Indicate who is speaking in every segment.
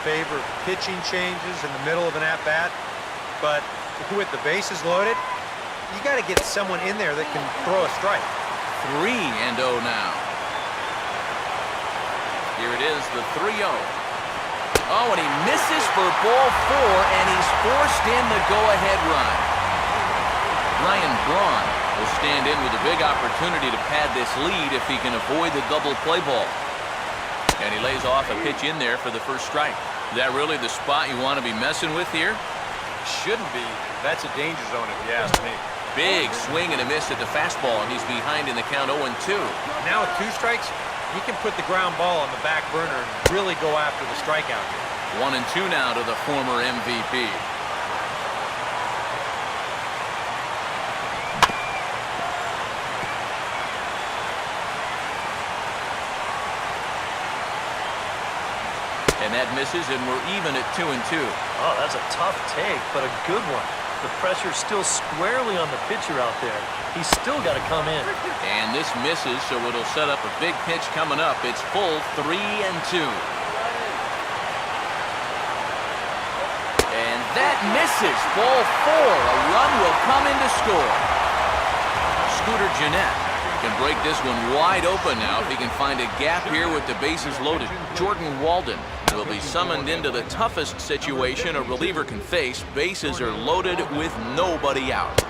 Speaker 1: favor of pitching changes in the middle of an at-bat, but with the bases loaded, you got to get someone in there that can throw a strike.
Speaker 2: 3-0 now. Here it is, the 3-0. Oh, and he misses for ball 4, and he's forced in the go-ahead run. Ryan Braun will stand in with a big opportunity to pad this lead if he can avoid the double play ball. And he lays off a pitch in there for the first strike. Is that really the spot you want to be messing with here?
Speaker 1: Shouldn't be. That's a danger zone if you ask me.
Speaker 2: Big swing and a miss at the fastball, and he's behind in the count 0-2.
Speaker 1: Now with 2 strikes, he can put the ground ball on the back burner and really go after the strikeout here.
Speaker 2: 1-2 now to the former MVP. And that misses, and we're even at 2-2.
Speaker 3: Oh, that's a tough take, but a good one. The pressure's still squarely on the pitcher out there. He's still got to come in.
Speaker 2: And this misses, so it'll set up a big pitch coming up. It's full 3-2. And that misses. Ball 4. A run will come in to score. Scooter Gennett can break this one wide open now if he can find a gap here with the bases loaded. Jordan Walden will be summoned into the toughest situation a reliever can face. Bases are loaded with nobody out.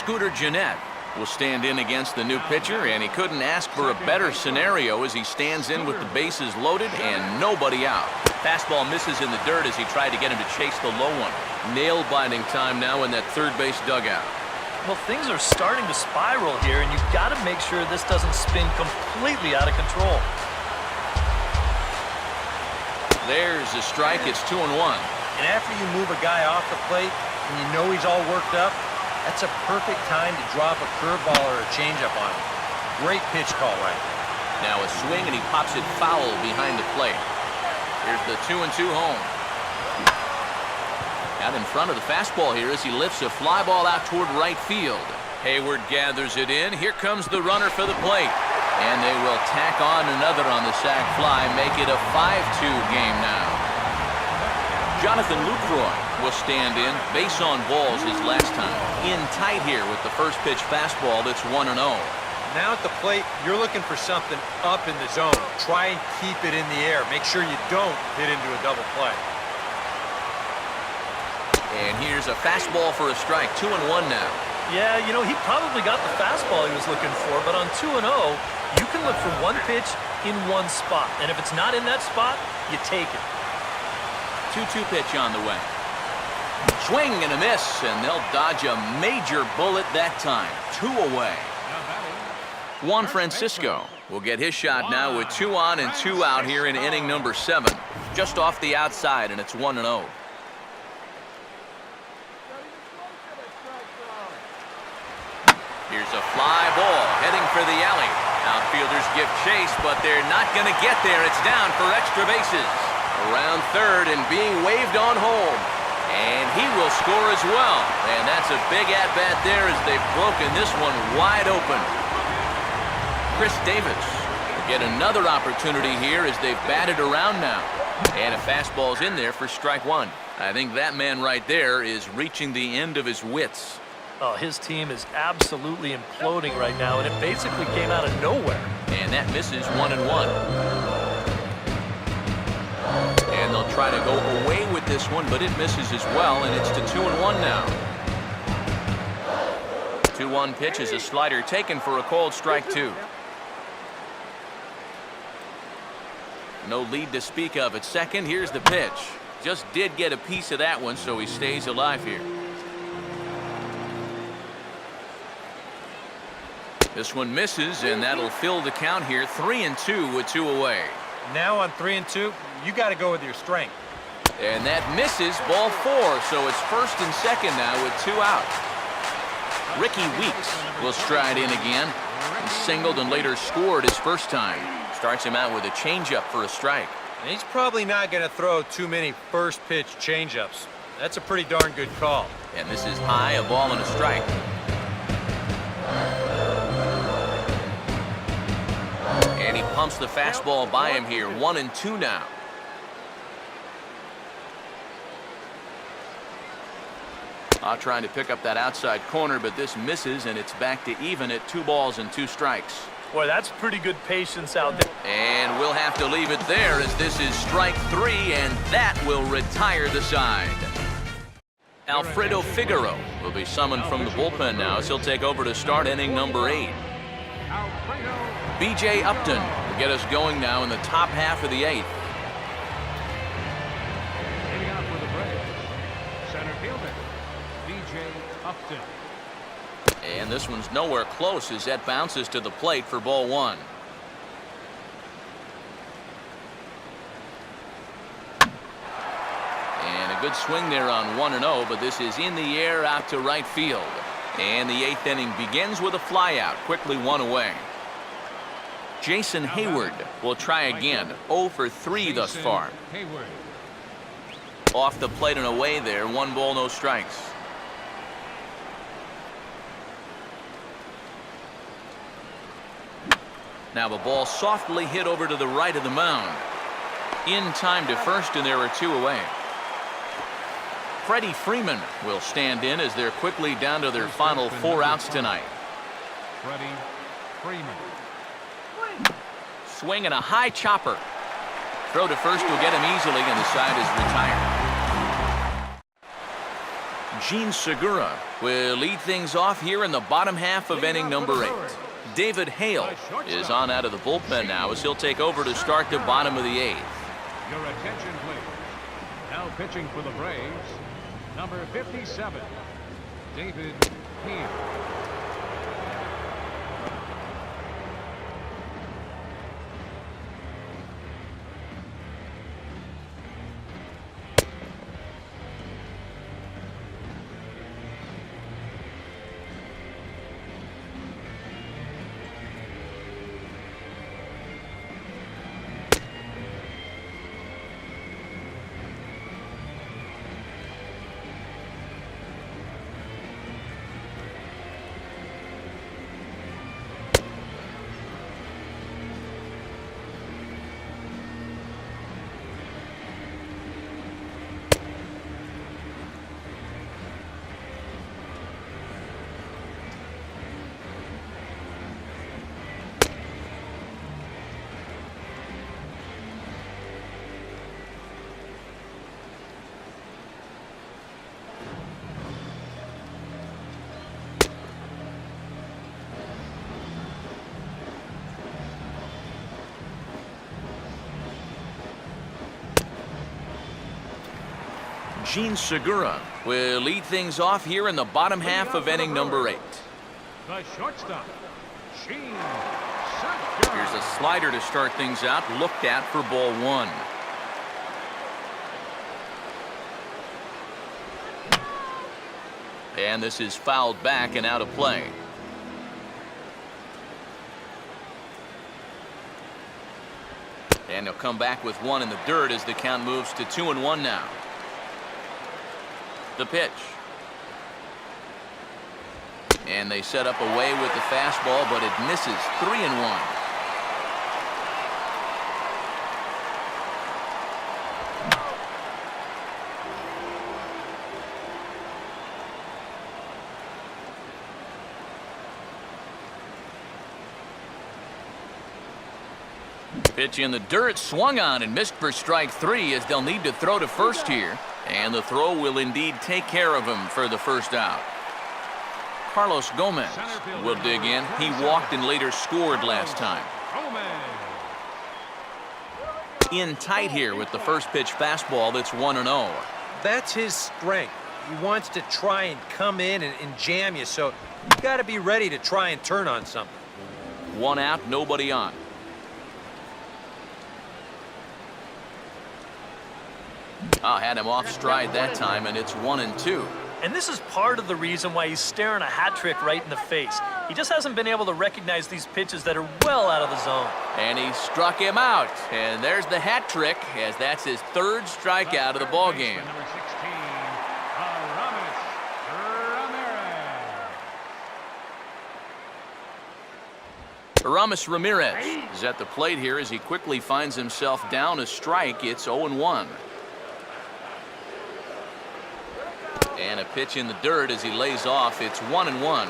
Speaker 2: Scooter Gennett will stand in against the new pitcher, and he couldn't ask for a better scenario as he stands in with the bases loaded and nobody out. Fastball misses in the dirt as he tried to get him to chase the low one. Nail-biting time now in that third base dugout.
Speaker 3: Well, things are starting to spiral here, and you've got to make sure this doesn't spin completely out of control.
Speaker 2: There's a strike. It's 2-1.
Speaker 1: And after you move a guy off the plate and you know he's all worked up, that's a perfect time to drop a curveball or a changeup on him. Great pitch call right there.
Speaker 2: Now a swing, and he pops it foul behind the plate. Here's the 2-2 home. Out in front of the fastball here as he lifts a fly ball out toward right field. Hayward gathers it in. Here comes the runner for the plate. And they will tack on another on the sac fly, make it a 5-2 game now. Jonathan Lucroy will stand in. Base on balls his last time. In tight here with the first pitch fastball that's 1-0.
Speaker 1: Now at the plate, you're looking for something up in the zone. Try and keep it in the air. Make sure you don't hit into a double play.
Speaker 2: And here's a fastball for a strike. 2-1 now.
Speaker 3: Yeah, you know, he probably got the fastball he was looking for, but on 2-0, you can look for one pitch in one spot. And if it's not in that spot, you take it.
Speaker 2: 2-2 pitch on the way. Swing and a miss, and they'll dodge a major bullet that time. 2 away. Juan Francisco will get his shot now with 2 on and 2 out here in inning number 7. Just off the outside, and it's 1-0. Here's a fly ball heading for the alley. Outfielders give chase, but they're not going to get there. It's down for extra bases. Around third and being waved on home. And he will score as well. And that's a big at-bat there as they've broken this one wide open. Chris Davis will get another opportunity here as they've batted around now. And a fastball's in there for strike 1. I think that man right there is reaching the end of his wits.
Speaker 3: Oh, his team is absolutely imploding right now, and it basically came out of nowhere.
Speaker 2: And that misses 1-1. And they'll try to go away with this one, but it misses as well, and it's to 2-1 now. 2-1 pitch is a slider taken for a called strike 2. No lead to speak of at second. Here's the pitch. Just did get a piece of that one, so he stays alive here. This one misses, and that'll fill the count here. 3-2 with 2 away.
Speaker 1: Now on 3-2, you got to go with your strength.
Speaker 2: And that misses, ball 4, so it's first and second now with 2 out. Ricky Weeks will stride in again. He singled and later scored his first time. Starts him out with a changeup for a strike.
Speaker 1: And he's probably not going to throw too many first pitch changeups. That's a pretty darn good call.
Speaker 2: And this is high, a ball and a strike. And he pumps the fastball by him here. 1-2 now. Trying to pick up that outside corner, but this misses, and it's back to even at 2 balls and 2 strikes.
Speaker 3: Boy, that's pretty good patience out there.
Speaker 2: And we'll have to leave it there as this is strike 3, and that will retire the side. Alfredo Figueroa will be summoned from the bullpen now as he'll take over to start inning number 8. B.J. Upton will get us going now in the top half of the 8th.
Speaker 4: Hitting out for the Braves, center fielder, B.J. Upton.
Speaker 2: And this one's nowhere close as that bounces to the plate for ball 1. And a good swing there on 1-0, but this is in the air out to right field. And the 8th inning begins with a flyout, quickly 1 away. Jason Hayward will try again. 0 for 3 thus far. Off the plate and away there. 1 ball, no strikes. Now the ball softly hit over to the right of the mound. In time to first, and there are 2 away. Freddie Freeman will stand in as they're quickly down to their final 4 outs tonight.
Speaker 4: Freddie Freeman.
Speaker 2: Swing and a high chopper. Throw to first will get him easily, and the side is retired. Gene Segura will lead things off here in the bottom half of inning number 8. David Hale is on out of the bullpen now as he'll take over to start the bottom of the 8th.
Speaker 4: Your attention, please. Now pitching for the Braves, number 57, David Hale.
Speaker 2: Gene Segura will lead things off here in the bottom half of inning number 8.
Speaker 4: The shortstop, Gene Segura.
Speaker 2: Here's a slider to start things out, looked at for ball 1. And this is fouled back and out of play. And he'll come back with 1 in the dirt as the count moves to 2-1 now. The pitch. And they set up away with the fastball, but it misses. 3-1. Pitch in the dirt, swung on and missed for strike 3 as they'll need to throw to first here. And the throw will indeed take care of him for the first out. Carlos Gomez will dig in. He walked and later scored last time. in tight here with the first pitch fastball that's 1-0.
Speaker 1: That's his strength. He wants to try and come in and jam you, so you got to be ready to try and turn on something.
Speaker 2: 1 out, nobody on. Had him off stride that time, and it's 1-2.
Speaker 3: And this is part of the reason why he's staring a hat trick right in the face. He just hasn't been able to recognize these pitches that are well out of the zone.
Speaker 2: And he struck him out. And there's the hat trick, as that's his 3rd strikeout of the ball game.
Speaker 4: Number 16,
Speaker 2: Aramis Ramirez is at the plate here as he quickly finds himself down a strike. It's 0-1. And a pitch in the dirt as he lays off. It's 1-1.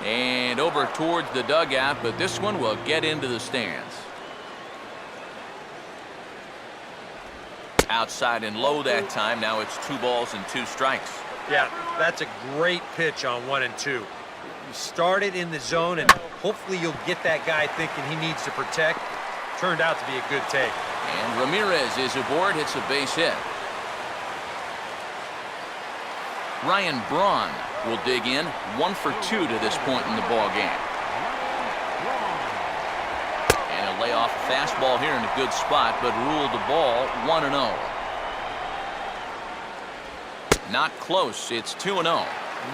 Speaker 2: And over towards the dugout, but this one will get into the stands. Outside and low that time. Now it's 2 balls and 2 strikes.
Speaker 1: Yeah, that's a great pitch on 1 and 2. You start it in the zone, and hopefully you'll get that guy thinking he needs to protect. Turned out to be a good take.
Speaker 2: And Ramirez is aboard, hits a base hit. Ryan Braun will dig in, 1 for 2 to this point in the ball game. And he'll lay off a fastball here in a good spot, but ruled the ball 1-0. Not close. It's 2-0.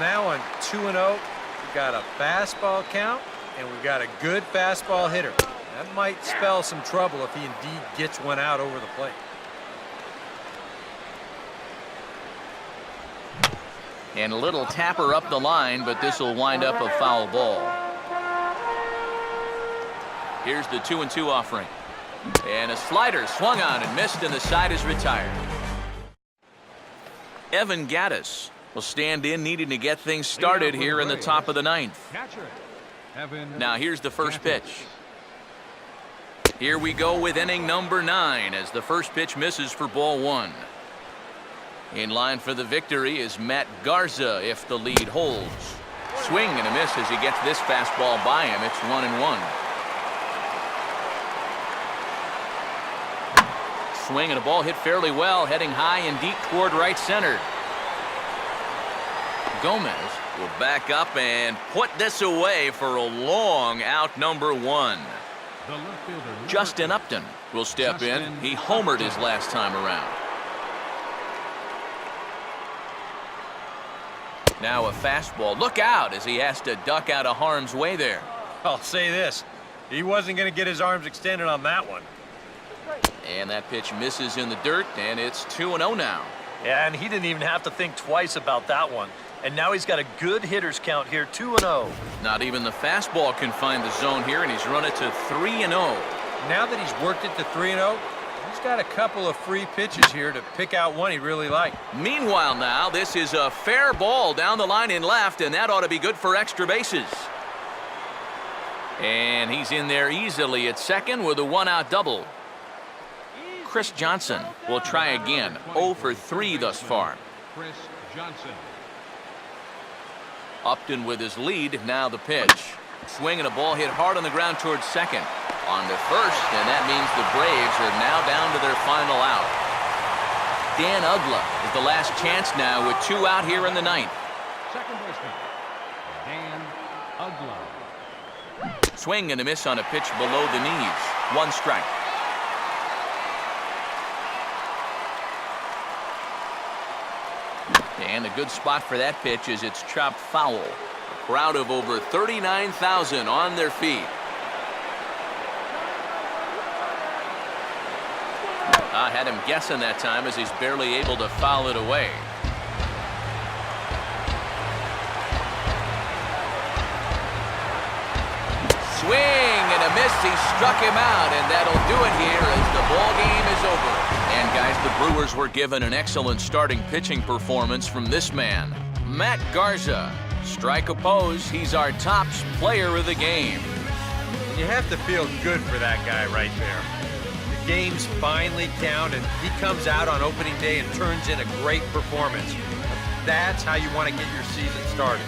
Speaker 1: Now on 2-0, we got a fastball count, and we got a good fastball hitter. That might spell some trouble if he indeed gets one out over the plate.
Speaker 2: And a little tapper up the line, but this will wind up a foul ball. Here's the 2-2 offering. And a slider swung on and missed, and the side is retired. Evan Gattis will stand in, needing to get things started here in the top of the 9th. Now here's the first pitch. Here we go with inning number 9 as the first pitch misses for ball 1. In line for the victory is Matt Garza if the lead holds. Swing and a miss as he gets this fastball by him. It's 1-1. Swing and a ball hit fairly well, heading high and deep toward right center. Gomez will back up and put this away for a long out number 1. Justin Upton will step in. He homered his last time around. Now a fastball. Look out as he has to duck out of harm's way there.
Speaker 1: I'll say this. He wasn't going to get his arms extended on that one.
Speaker 2: And that pitch misses in the dirt, and it's 2-0 now.
Speaker 3: Yeah, and he didn't even have to think twice about that one. And now he's got a good hitters count here, 2-0.
Speaker 2: Not even the fastball can find the zone here, and he's run it to 3-0.
Speaker 1: Now that he's worked it to 3-0, he's got a couple of free pitches here to pick out one he really liked.
Speaker 2: Meanwhile now, this is a fair ball down the line in left, and that ought to be good for extra bases. And he's in there easily at second with a 1-out double. Kris Johnson will try again. 0 for 3 thus far.
Speaker 4: Kris Johnson.
Speaker 2: Upton with his lead. Now the pitch. Swing and a ball hit hard on the ground towards second. On to first, and that means the Braves are now down to their final out. Dan Uggla is the last chance now with 2 out here in the 9th.
Speaker 4: Second baseman, Dan Uggla.
Speaker 2: Swing and a miss on a pitch below the knees. 1 strike. And a good spot for that pitch is it's chopped foul. A crowd of over 39,000 on their feet. I had him guessing that time as he's barely able to foul it away. Swing and a miss. He struck him out, and that'll do it here as the ball game is over. And guys, the Brewers were given an excellent starting pitching performance from this man, Matt Garza. Strike oppose, he's our top player of the game.
Speaker 1: And you have to feel good for that guy right there. The games finally count, and he comes out on opening day and turns in a great performance. That's how you want to get your season started.